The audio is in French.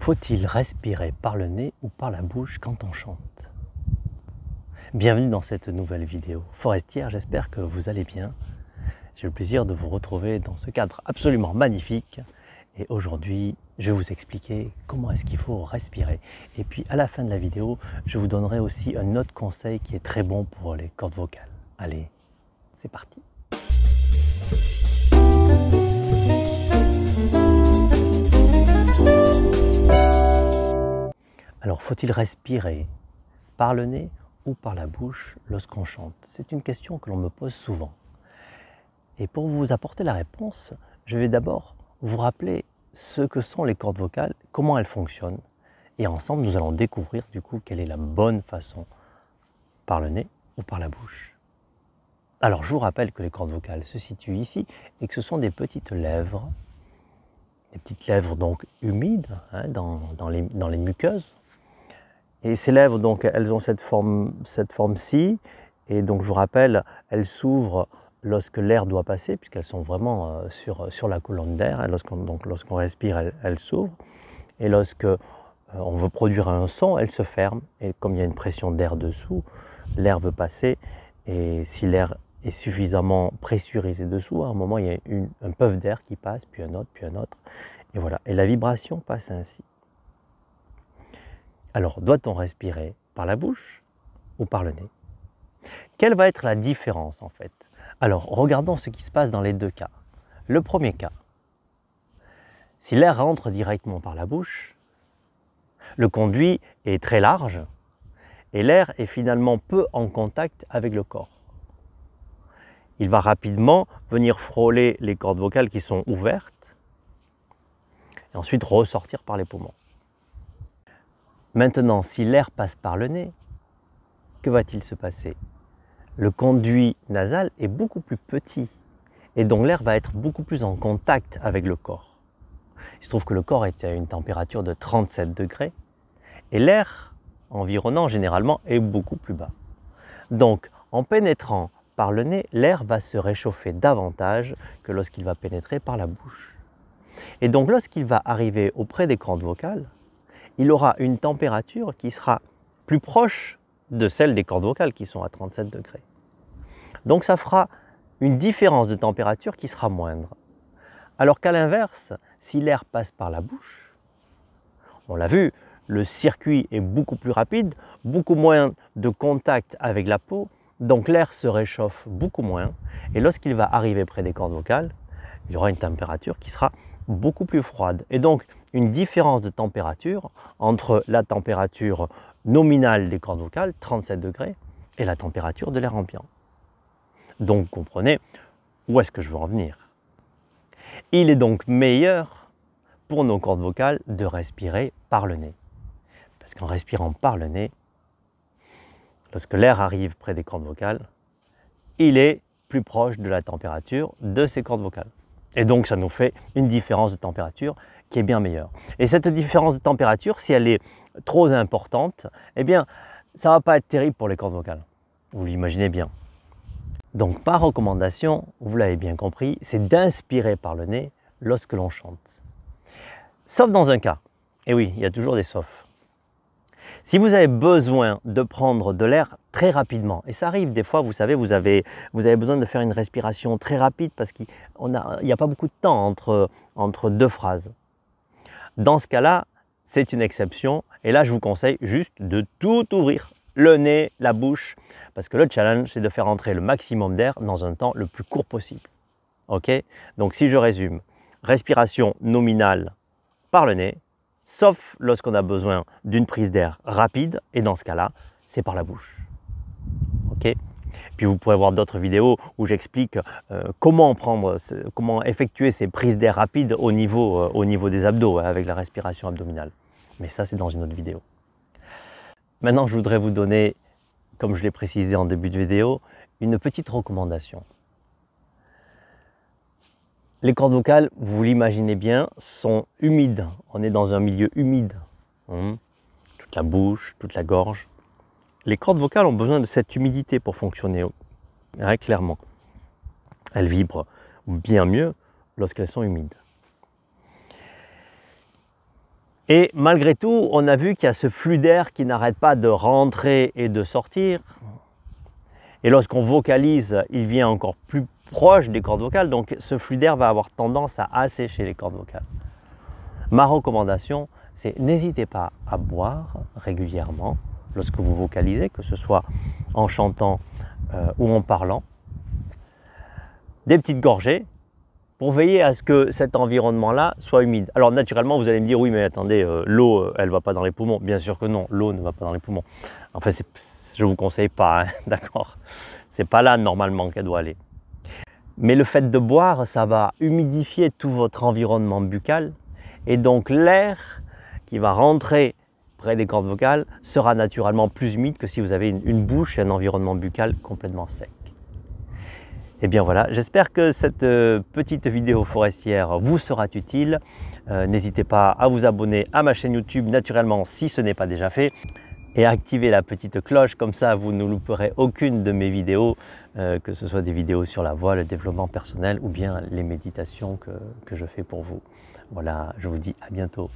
Faut-il respirer par le nez ou par la bouche quand on chante? Bienvenue dans cette nouvelle vidéo forestière, j'espère que vous allez bien. J'ai le plaisir de vous retrouver dans ce cadre absolument magnifique. Et aujourd'hui, je vais vous expliquer comment est-ce qu'il faut respirer. Et puis à la fin de la vidéo, je vous donnerai aussi un autre conseil qui est très bon pour les cordes vocales. Allez, c'est parti! Alors, faut-il respirer par le nez ou par la bouche lorsqu'on chante? C'est une question que l'on me pose souvent. Et pour vous apporter la réponse, je vais d'abord vous rappeler ce que sont les cordes vocales, comment elles fonctionnent. Et ensemble, nous allons découvrir du coup quelle est la bonne façon, par le nez ou par la bouche. Alors, je vous rappelle que les cordes vocales se situent ici et que ce sont des petites lèvres donc humides dans les muqueuses. Et ces lèvres, donc, elles ont cette forme-ci, et donc je vous rappelle, elles s'ouvrent lorsque l'air doit passer, puisqu'elles sont vraiment sur la colonne d'air. Lorsqu'on respire, elles s'ouvrent. Et lorsque on veut produire un son, elles se ferment. Et comme il y a une pression d'air dessous, l'air veut passer. Et si l'air est suffisamment pressurisé dessous, à un moment, il y a un puff d'air qui passe, puis un autre, puis un autre. Et voilà. Et la vibration passe ainsi. Alors, doit-on respirer par la bouche ou par le nez? Quelle va être la différence en fait? Alors, regardons ce qui se passe dans les deux cas. Le premier cas, si l'air rentre directement par la bouche, le conduit est très large et l'air est finalement peu en contact avec le corps. Il va rapidement venir frôler les cordes vocales qui sont ouvertes et ensuite ressortir par les poumons. Maintenant, si l'air passe par le nez, que va-t-il se passer? Le conduit nasal est beaucoup plus petit et donc l'air va être beaucoup plus en contact avec le corps. Il se trouve que le corps est à une température de 37 degrés et l'air environnant généralement est beaucoup plus bas. Donc, en pénétrant par le nez, l'air va se réchauffer davantage que lorsqu'il va pénétrer par la bouche. Et donc, lorsqu'il va arriver auprès des cordes vocales, il aura une température qui sera plus proche de celle des cordes vocales qui sont à 37 degrés. Donc ça fera une différence de température qui sera moindre. Alors qu'à l'inverse, si l'air passe par la bouche, on l'a vu, le circuit est beaucoup plus rapide, beaucoup moins de contact avec la peau, donc l'air se réchauffe beaucoup moins. Et lorsqu'il va arriver près des cordes vocales, il y aura une température qui sera beaucoup plus froide. Et donc, une différence de température entre la température nominale des cordes vocales, 37 degrés, et la température de l'air ambiant. Donc, comprenez où est-ce que je veux en venir. Il est donc meilleur pour nos cordes vocales de respirer par le nez. Parce qu'en respirant par le nez, lorsque l'air arrive près des cordes vocales, il est plus proche de la température de ces cordes vocales. Et donc, ça nous fait une différence de température qui est bien meilleure. Et cette différence de température, si elle est trop importante, eh bien, ça ne va pas être terrible pour les cordes vocales. Vous l'imaginez bien. Donc, par recommandation, vous l'avez bien compris, c'est d'inspirer par le nez lorsque l'on chante. Sauf dans un cas. Et oui, il y a toujours des saufs. Si vous avez besoin de prendre de l'air très rapidement, et ça arrive des fois, vous savez, vous avez besoin de faire une respiration très rapide parce qu'il n'y a pas beaucoup de temps entre deux phrases. Dans ce cas-là, c'est une exception, et là je vous conseille juste de tout ouvrir, le nez, la bouche, parce que le challenge c'est de faire entrer le maximum d'air dans un temps le plus court possible. Ok? Donc si je résume, respiration nominale par le nez, sauf lorsqu'on a besoin d'une prise d'air rapide, et dans ce cas-là, c'est par la bouche. Ok? Puis vous pourrez voir d'autres vidéos où j'explique comment effectuer ces prises d'air rapides au niveau des abdos, avec la respiration abdominale. Mais ça, c'est dans une autre vidéo. Maintenant, je voudrais vous donner, comme je l'ai précisé en début de vidéo, une petite recommandation. Les cordes vocales, vous l'imaginez bien, sont humides. On est dans un milieu humide. Toute la bouche, toute la gorge. Les cordes vocales ont besoin de cette humidité pour fonctionner, clairement. Elles vibrent bien mieux lorsqu'elles sont humides. Et malgré tout, on a vu qu'il y a ce flux d'air qui n'arrête pas de rentrer et de sortir. Et lorsqu'on vocalise, il vient encore plus proche des cordes vocales, donc ce flux d'air va avoir tendance à assécher les cordes vocales. Ma recommandation, c'est n'hésitez pas à boire régulièrement lorsque vous vocalisez, que ce soit en chantant ou en parlant, des petites gorgées pour veiller à ce que cet environnement-là soit humide. Alors naturellement, vous allez me dire, oui, mais attendez, l'eau, elle ne va pas dans les poumons. Bien sûr que non, l'eau ne va pas dans les poumons. En fait, je ne vous conseille pas, hein, d'accord? C'est pas là normalement qu'elle doit aller. Mais le fait de boire, ça va humidifier tout votre environnement buccal et donc l'air qui va rentrer près des cordes vocales sera naturellement plus humide que si vous avez une bouche et un environnement buccal complètement sec. Et bien voilà, j'espère que cette petite vidéo forestière vous sera utile. N'hésitez pas à vous abonner à ma chaîne YouTube naturellement si ce n'est pas déjà fait. Et à activer la petite cloche, comme ça vous ne louperez aucune de mes vidéos, que ce soit des vidéos sur la voix, le développement personnel ou bien les méditations que je fais pour vous. Voilà, je vous dis à bientôt.